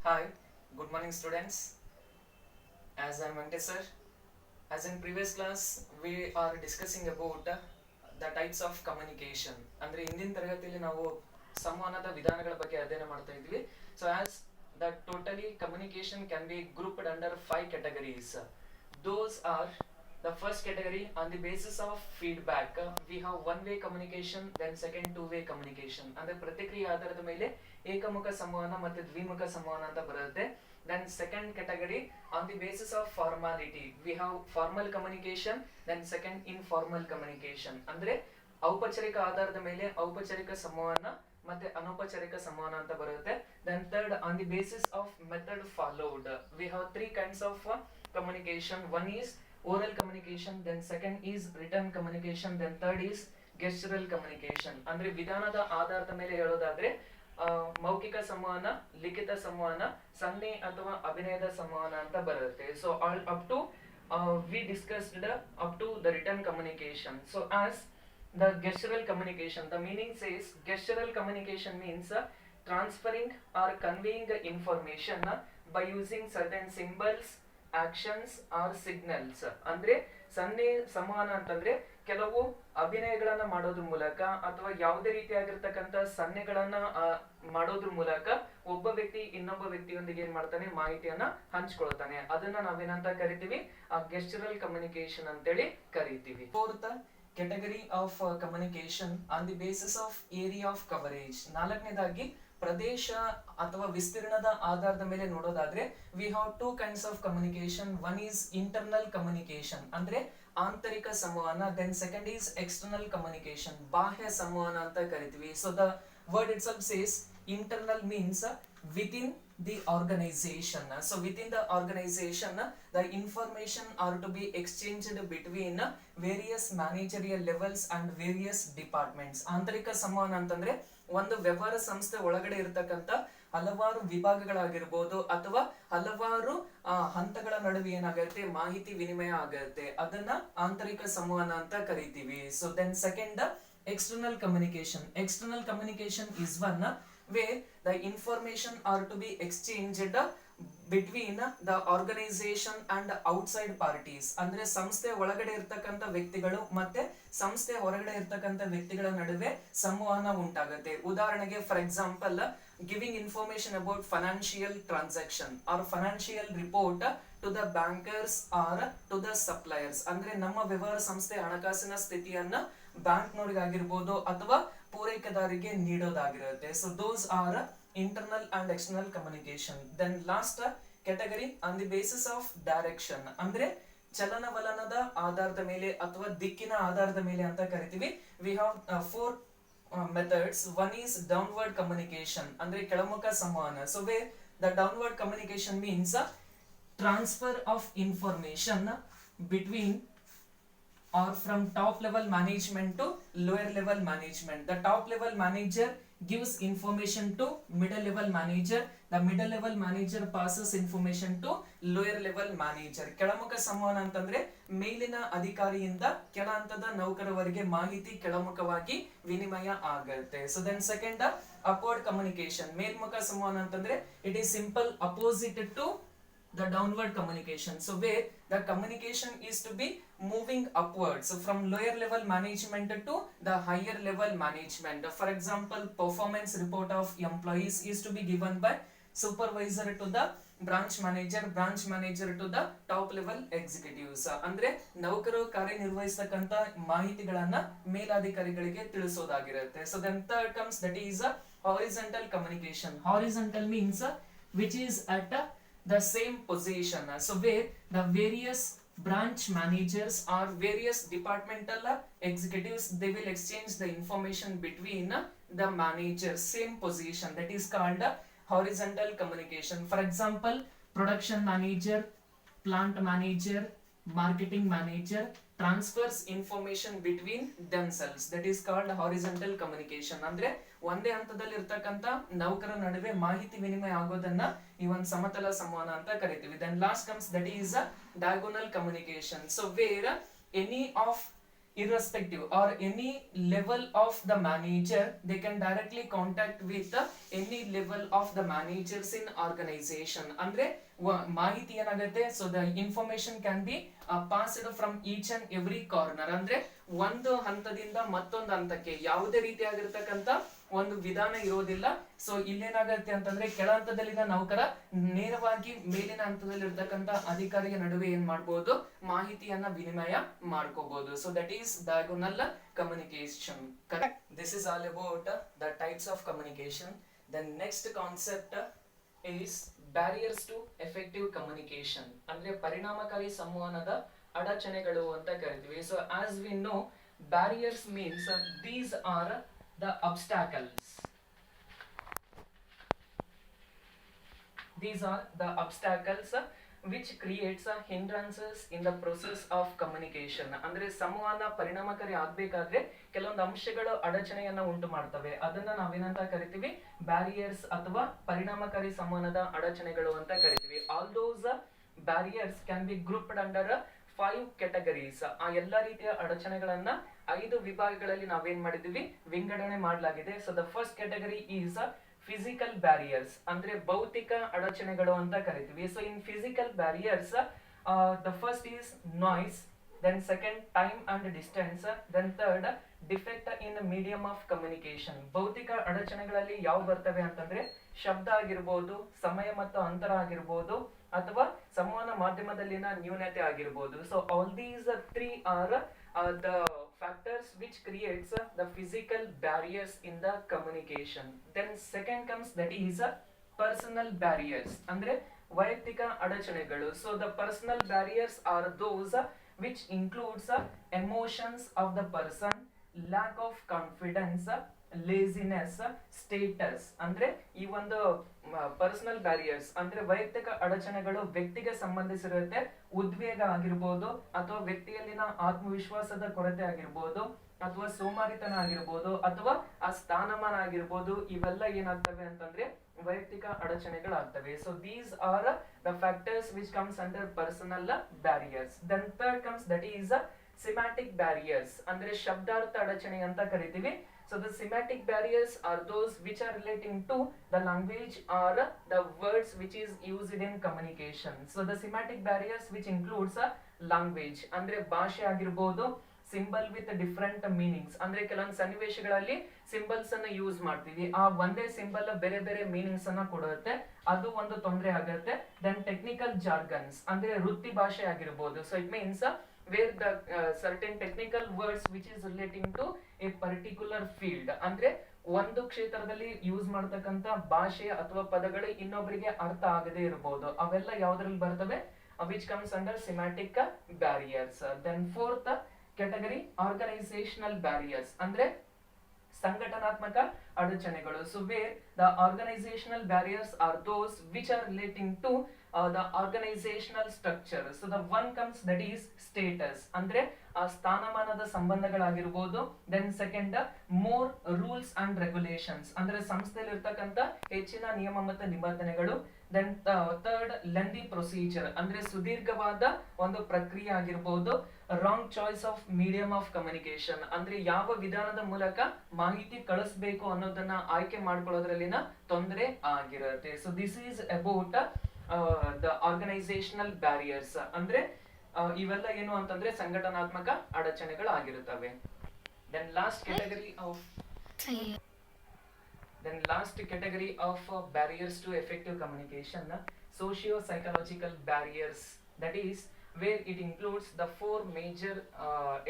Hi, good morning students. As I am Ante sir, as in previous class we are discussing about the types of communication. ಅಂದ್ರೆ ಇಂದಿನ ತರಗತಿಯಲ್ಲಿ ನಾವು ಸಂವಹನದ ವಿಧಾನಗಳ ಬಗ್ಗೆ ಅಧ್ಯಯನ ಮಾಡ್ತಾ ಇದ್ವಿ. So as that totally communication can be grouped under 5 categories. Those are the first category on the basis of feedback. We have one-way communication, then second two-way communication. ಅಂದ್ರೆ ಪ್ರತಿಕ್ರಿಯೆ ಆಧಾರದ ಮೇಲೆ ಏಕಮುಖ ಸಂವಹನ ಮತ್ತು ದ್ವಿಮುಖ ಸಂವಹನ ಅಂತ ಬರುತ್ತೆ. Then second category on the basis of formality. We have formal communication, then second informal communication. ಅಂದ್ರೆ ಔಪಚಾರಿಕ ಆಧಾರದ ಮೇಲೆ ಔಪಚಾರಿಕ ಸಂವಹನ ಮತ್ತೆ ಅನೌಪಚಾರಿಕ ಸಂವಹನ ಅಂತ ಬರುತ್ತೆ. Then third on the basis of method followed. We have three kinds of communication. One is oral communication, then second is written communication, then third is gestural communication. ಅಂದ್ರೆ ವಿಧಾನದ ಆಧಾರದ ಮೇಲೆ ಹೇಳೋದಾದ್ರೆ ಮೌಖಿಕ ಸಂವಹನ, ಲಿಖಿತ ಸಂವಹನ, ಸನ್ನೆ ಅಥವಾ ಅಭಿನಯದ ಸಂವಹನ ಅಂತ ಬರುತ್ತೆ. So all up to we discussed up to the written communication. So as the gestural communication, the meaning says gestural communication means transferring or conveying information by using certain symbols, actions or signals. ಅಂದ್ರೆ ಸನ್ನೆ ಸಂವಹನ ಅಂತಂದ್ರೆ ಕೆಲವು ಅಭಿನಯಗಳನ್ನ ಮಾಡೋದ್ರ ಮೂಲಕ ಅಥವಾ ಯಾವುದೇ ರೀತಿಯಾಗಿರ್ತಕ್ಕಂಥ ಸನ್ನೆಗಳನ್ನ ಮಾಡೋದ್ರ ಮೂಲಕ ಒಬ್ಬ ವ್ಯಕ್ತಿ ಇನ್ನೊಬ್ಬ ವ್ಯಕ್ತಿಯೊಂದಿಗೆ ಏನ್ ಮಾಡ್ತಾನೆ, ಮಾಹಿತಿಯನ್ನ ಹಂಚ್ಕೊಳ್ತಾನೆ. ಅದನ್ನ ನಾವೇನಂತ ಕರಿತೀವಿ, ಗೆಸ್ಚರಲ್ ಕಮ್ಯುನಿಕೇಶನ್ ಅಂತೇಳಿ ಕರಿತೀವಿ. Fourth category of communication on the basis of area of coverage. ನಾಲ್ಕನೇದಾಗಿ ಪ್ರದೇಶ ಅಥವಾ ವಿಸ್ತೀರ್ಣದ ಆಧಾರದ ಮೇಲೆ ನೋಡೋದಾದ್ರೆ we have two kinds of communication. One is internal communication ಅಂದ್ರೆ ಆಂತರಿಕ ಸಂವಹನ, then second is external communication ಬಾಹ್ಯ ಸಂವಹನ ಅಂತ ಕರಿತೀವಿ. So the word itself says internal means within the organization. So within the organization the information are to be exchanged between various managerial levels and various departments. ಆಂತರಿಕ ಸಂವಹನ ಅಂತಂದ್ರೆ ಒಂದು ವ್ಯವಹಾರ ಸಂಸ್ಥೆ ಒಳಗಡೆ ಇರತಕ್ಕಂತ ಹಲವಾರು ವಿಭಾಗಗಳಾಗಿರ್ಬೋದು ಅಥವಾ ಹಲವಾರು ಹಂತಗಳ ನಡುವೆ ಏನಾಗುತ್ತೆ, ಮಾಹಿತಿ ವಿನಿಮಯ ಆಗುತ್ತೆ. ಅದನ್ನ ಆಂತರಿಕ ಸಂವಹನ ಅಂತ ಕರಿತೀವಿ. So then second external communication. External communication is one where the information are to be exchanged between the organization and outside parties. ಅಂದ್ರೆ ಸಂಸ್ಥೆ ಒಳಗಡೆ ಇರ್ತಕ್ಕಂಥ ವ್ಯಕ್ತಿಗಳು ಮತ್ತೆ ಸಂಸ್ಥೆ ಹೊರಗಡೆ ಇರ್ತಕ್ಕಂಥ ವ್ಯಕ್ತಿಗಳ ನಡುವೆ ಸಂವಹನ ಉಂಟಾಗುತ್ತೆ. ಉದಾಹರಣೆಗೆ for example giving information about financial transaction or financial report to the bankers or to the suppliers. ಅಂದ್ರೆ ನಮ್ಮ ವ್ಯವಹಾರ ಸಂಸ್ಥೆ ಹಣಕಾಸಿನ ಸ್ಥಿತಿಯನ್ನ ಬ್ಯಾಂಕ್ನವರಿಗಾಗಿರ್ಬೋದು ಅಥವಾ ಪೂರೈಕೆದಾರರಿಗೆ ನೀಡೋದಾಗಿರುತ್ತೆ. So those are internal and external communication. Then last category on the basis of direction ಅಂದ್ರೆ ಚಲನವಲನದ ಆಧಾರದ ಮೇಲೆ ಅಥವಾ ದಿಕ್ಕಿನ ಆಧಾರದ ಮೇಲೆ ಅಂತ ಕರಿತೀವಿ. We have four methods. One is downward communication ಅಂದ್ರೆ ಕೆಳಮುಖ ಸಂವಹನ. So where the downward communication means transfer of information between or from top level management to lower level management. The top level manager gives information to middle level manager. The middle level manager passes information to lower level manager. ಕೆಳಮುಖ ಸಂವಹನ ಅಂತಂದ್ರೆ ಮೇಲಿನ ಅಧಿಕಾರಿಯಿಂದ ಕೆಳ ಹಂತದ ನೌಕರವರೆಗೆ ಮಾಹಿತಿ ಕೆಳಮುಖವಾಗಿ ವಿನಿಮಯ ಆಗುತ್ತೆ. So then second upward communication. ಮೇಲ್ಮುಖ ಸಂವಹನ ಅಂತಂದ್ರೆ it is simple opposite to the downward communication. So where the communication is to be moving upwards, so from lower level management to the higher level management. For example, performance report of employees is to be given by supervisor to the branch manager to the top level executives. ಅಂದ್ರೆ ನೌಕರರು ಕಾರ್ಯನಿರ್ವಹಿಸತಕ್ಕಂತ ಮಾಹಿತಿಗಳನ್ನ ಮೇಲಾಧಿಕಾರಿಗಳಿಗೆ ತಿಳಿಸೋದಾಗಿರುತ್ತೆ. So then third comes that is horizontal communication. Horizontal means which is at the same position. So where the various branch managers or various departmental executives, they will exchange the information between the managers, same position, that is called horizontal communication. For example, production manager, plant manager, marketing manager transfers information between themselves, that is called horizontal communication. ಅಂದ್ರೆ ಒಂದೇ ಹಂತದಲ್ಲಿ ಇರ್ತಕ್ಕಂತ ನೌಕರ ನಡುವೆ ಮಾಹಿತಿ ವಿನಿಮಯ ಆಗೋದನ್ನ ಈ ಒಂದು ಸಮತಲ ಸಂವಹನ ಅಂತ ಕರಿತೀವಿ. Then last comes that is diagonal communication. So where any of irrespective or any level of the manager, they can directly contact with any level of the managers in organization. ಅಂದ್ರೆ ಮಾಹಿತಿ ಏನಾಗುತ್ತೆ, so the information can be passed from each and every corner. ಅಂದ್ರೆ ಒಂದು ಹಂತದಿಂದ ಮತ್ತೊಂದು ಹಂತಕ್ಕೆ ಯಾವುದೇ ರೀತಿಯಾಗಿರ್ತಕ್ಕಂಥ ಒಂದು ವಿಧಾನ ಇರೋದಿಲ್ಲ. ಸೊ ಇಲ್ಲೇನಾಗತ್ತೆ ಅಂತಂದ್ರೆ ಕೆಳ ಹಂತದಲ್ಲಿನ ನೌಕರ ನೇರವಾಗಿ ಮೇಲಿನ ಹಂತದಲ್ಲಿ ಇರ್ತಕ್ಕಂಥ ಅಧಿಕಾರಿಯ ನಡುವೆ ಏನ್ ಮಾಡಬಹುದು, ಮಾಹಿತಿಯನ್ನ ವಿನಿಮಯ ಮಾಡ್ಕೋಬಹುದು. So that is diagonal communication. Correct. This is all about the types of communication. Then next concept is barriers to effective communication. ಅಂದ್ರೆ ಪರಿಣಾಮಕಾರಿ ಸಂವಹನದ ಅಡಚಣೆಗಳು ಅಂತ ಕರಿತೀವಿ. So as we know, barriers means these are the obstacles. These are the obstacles which creates hindrances in the process of communication. ಅಂದ್ರೆ ಸಂವಹನ ಪರಿಣಾಮಕಾರಿ ಆಗ್ಬೇಕಾದ್ರೆ ಕೆಲವೊಂದು ಅಂಶಗಳು ಅಡಚಣೆಯನ್ನ ಉಂಟು ಮಾಡ್ತವೆ. ಅದನ್ನ ನಾವೇನಂತ ಕರಿತೀವಿ, ಬ್ಯಾರಿಯರ್ಸ್ ಅಥವಾ ಪರಿಣಾಮಕಾರಿ ಸಂವಹನದ ಅಡಚಣೆಗಳು ಅಂತ ಕರಿತೀವಿ. All those barriers can be grouped under 5 categories. ಆ ಎಲ್ಲಾ ರೀತಿಯ ಅಡಚಣೆಗಳನ್ನ 5 ವಿಭಾಗಗಳಲ್ಲಿ ನಾವೇನ್ ಮಾಡಿದೀವಿ, ವಿಂಗಡಣೆ ಮಾಡಲಾಗಿದೆ. So the first category is physical barriers, ಅಂದ್ರೆ ಭೌತಿಕ ಅಡಚಣೆಗಳು ಅಂತ ಕರಿತೀವಿ. So in physical barriers, the first is noise, then second time and distance, then third defect in medium of communication. ಭೌತಿಕ ಅಡಚಣೆಗಳಲ್ಲಿ ಯಾವ ಬರ್ತವೆ ಅಂತಂದ್ರೆ ಶಬ್ದ ಆಗಿರ್ಬೋದು, ಸಮಯ ಮತ್ತು ಅಂತರ ಆಗಿರ್ಬೋದು, ಅಥವಾ ಸಂವಹನ ಮಾಧ್ಯಮದಲ್ಲಿನ ನ್ಯೂನತೆ ಆಗಿರ್ಬೋದು. So all these 3 are the factors which creates the physical barriers in the communication. Then second comes that is personal barriers, ಅಂದ್ರೆ ವೈಯಕ್ತಿಕ ಅಡಚಣೆಗಳು. So the personal barriers are those which includes emotions of the person, lack of confidence, laziness, status. ಅಂದ್ರೆ ಈ ಒಂದು personal barriers ಅಂದ್ರೆ ವೈಯಕ್ತಿಕ ಅಡಚಣೆಗಳು ವ್ಯಕ್ತಿಗೆ ಸಂಬಂಧಿಸಿರುತ್ತೆ. ಉದ್ವೇಗ ಆಗಿರ್ಬೋದು, ಅಥವಾ ವ್ಯಕ್ತಿಯಲ್ಲಿನ ಆತ್ಮವಿಶ್ವಾಸದ ಕೊರತೆ ಆಗಿರ್ಬೋದು, ಅಥವಾ ಸೋಮಾರಿತನ ಆಗಿರ್ಬೋದು, ಅಥವಾ ಆ ಸ್ಥಾನಮಾನ ಆಗಿರ್ಬೋದು. ಇವೆಲ್ಲ ಏನಾಗ್ತವೆ ಅಂತಂದ್ರೆ ವೈಯಕ್ತಿಕ ಅಡಚಣೆಗಳಾಗ್ತವೆ. So these are the factors which comes under personal barriers. Then third comes that is semantic barriers, ಅಂದ್ರೆ ಶಬ್ದಾರ್ಥ ಅಡಚಣೆ ಅಂತ ಕರಿತೀವಿ. So the semantic barriers are those which are relating to the language or the words which is used in communication. So the semantic barriers which includes language, ಅಂದ್ರೆ ಭಾಷೆ ಆಗಿರಬಹುದು, symbol with different meanings, ಅಂದ್ರೆ ಕೆಲವೊಂದು ಸನ್ನಿವೇಶಗಳಲ್ಲಿ symbols ಅನ್ನ use ಮಾಡ್ತೀವಿ, ಆ ಒಂದೇ ಸಿಂಬಲ್ ಬೇರೆ ಬೇರೆ ಮೀನಿಂಗ್ಸ್ ಅನ್ನ ಕೊಡುತ್ತೆ, ಅದು ಒಂದು ತೊಂದರೆ ಆಗುತ್ತೆ. ದೆನ್ ಟೆಕ್ನಿಕಲ್ ಜಾರ್ಗನ್ಸ್, ಅಂದ್ರೆ ವೃತ್ತಿ ಭಾಷೆ ಆಗಿರಬಹುದು. So it means where the certain technical words which is relating to a particular field, ಅಂದ್ರೆ ಒಂದು ಕ್ಷೇತ್ರದಲ್ಲಿ ಯೂಸ್ ಮಾಡತಕ್ಕಂತ ಭಾಷೆ ಅಥವಾ ಪದಗಳು ಇನ್ನೊಬ್ಬರಿಗೆ ಅರ್ಥ ಆಗದೆ ಇರಬಹುದು. ಅವೆಲ್ಲ ಯಾವುದರಲ್ಲಿ ಬರ್ತವೆ, which comes under semantic barriers. Then fourth category organizational barriers, ಅಂದ್ರೆ ಸಂಘಟನಾತ್ಮಕ ಅಡಚಣೆಗಳು. So where the organizational barriers are those which are relating to the organizational structure. So the one comes that is status, ಅಂದ್ರೆ ಸ್ಥಾನಮಾನದ ಸಂಬಂಧಗಳಾಗಿರ್ಬೋದು. Then second more rules and regulations, ಅಂದ್ರೆ ಸಂಸ್ಥೆಯಲ್ಲಿ ಇರ್ತಕ್ಕಂಥ ಹೆಚ್ಚಿನ ನಿಯಮ ಮತ್ತು ನಿಬಂಧನೆಗಳು. ದೆನ್ ಥರ್ಡ್ ಲೆಂದಿ ಪ್ರೊಸೀಜರ್, ಅಂದ್ರೆ ಸುದೀರ್ಘವಾದ ಒಂದು ಪ್ರಕ್ರಿಯೆ ಆಗಿರ್ಬೋದು. Wrong choice of medium of communication, ಅಂದ್ರೆ ಯಾವ ವಿಧಾನದ ಮೂಲಕ ಮಾಹಿತಿ ಕಳಿಸ್ಬೇಕು ಅನ್ನೋದನ್ನ ಆಯ್ಕೆ ಮಾಡ್ಕೊಳ್ಳೋದ್ರಲ್ಲಿನ ತೊಂದರೆ ಆಗಿರುತ್ತೆ. So this is about the organisational barriers. ಅಂದ್ರೆ ಇವೆಲ್ಲ ಏನು ಅಂತಂದ್ರೆ ಸಂಘಟನಾತ್ಮಕ ಅಡಚಣೆಗಳಾಗಿರುತ್ತವೆ. Then last category of barriers to effective communication, socio-psychological barriers, that is where it includes the 4 major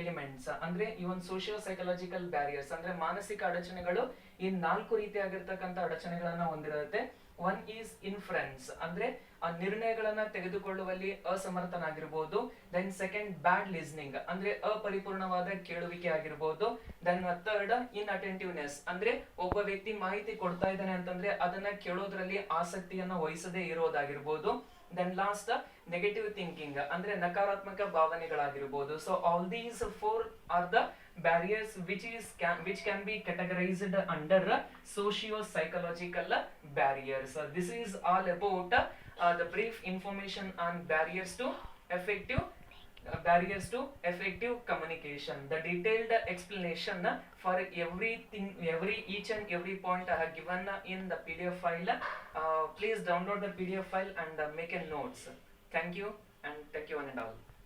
elements. ಅಂದ್ರೆ ಈ ಒಂದು socio-psychological barriers ಅಂದ್ರೆ ಮಾನಸಿಕ ಅಡಚಣೆಗಳು ಈ 4 ರೀತಿಯಾಗಿರ್ತಕ್ಕಂಥ ಅಡಚಣೆಗಳನ್ನ ಹೊಂದಿರುತ್ತೆ. ಒನ್ ಈಸ್ ಇನ್ಫ್ಲುಯೆನ್ಸ್, ಅಂದ್ರೆ ಆ ನಿರ್ಣಯಗಳನ್ನ ತೆಗೆದುಕೊಳ್ಳುವಲ್ಲಿ ಅಸಮರ್ಥನಾಗಿರ್ಬೋದು. ದೆನ್ ಸೆಕೆಂಡ್ ಬ್ಯಾಡ್ ಲಿಸ್ನಿಂಗ್, ಅಂದ್ರೆ ಅಪರಿಪೂರ್ಣವಾದ ಕೇಳುವಿಕೆ ಆಗಿರ್ಬೋದು. ದೆನ್ ಥರ್ಡ್ ಇನ್ ಅಟೆಂಟಿವ್ನೆಸ್, ಅಂದ್ರೆ ಒಬ್ಬ ವ್ಯಕ್ತಿ ಮಾಹಿತಿ ಕೊಡ್ತಾ ಇದ್ದಾನೆ ಅಂತಂದ್ರೆ ಅದನ್ನ ಕೇಳೋದ್ರಲ್ಲಿ ಆಸಕ್ತಿಯನ್ನ ವಹಿಸದೇ ಇರೋದಾಗಿರ್ಬೋದು. ದೆನ್ ಲಾಸ್ಟ್ ನೆಗೆಟಿವ್ ಥಿಂಕಿಂಗ್, ಅಂದ್ರೆ ನಕಾರಾತ್ಮಕ ಭಾವನೆಗಳಾಗಿರ್ಬೋದು. So all these 4 are the barriers which can be categorized under socio-psychological barriers. This is all about the brief information on barriers to effective barriers to effective communication. The detailed explanation for everything, each and every point I have given in the PDF file. Please download the PDF file and make a notes. Thank you, and thank you one and all.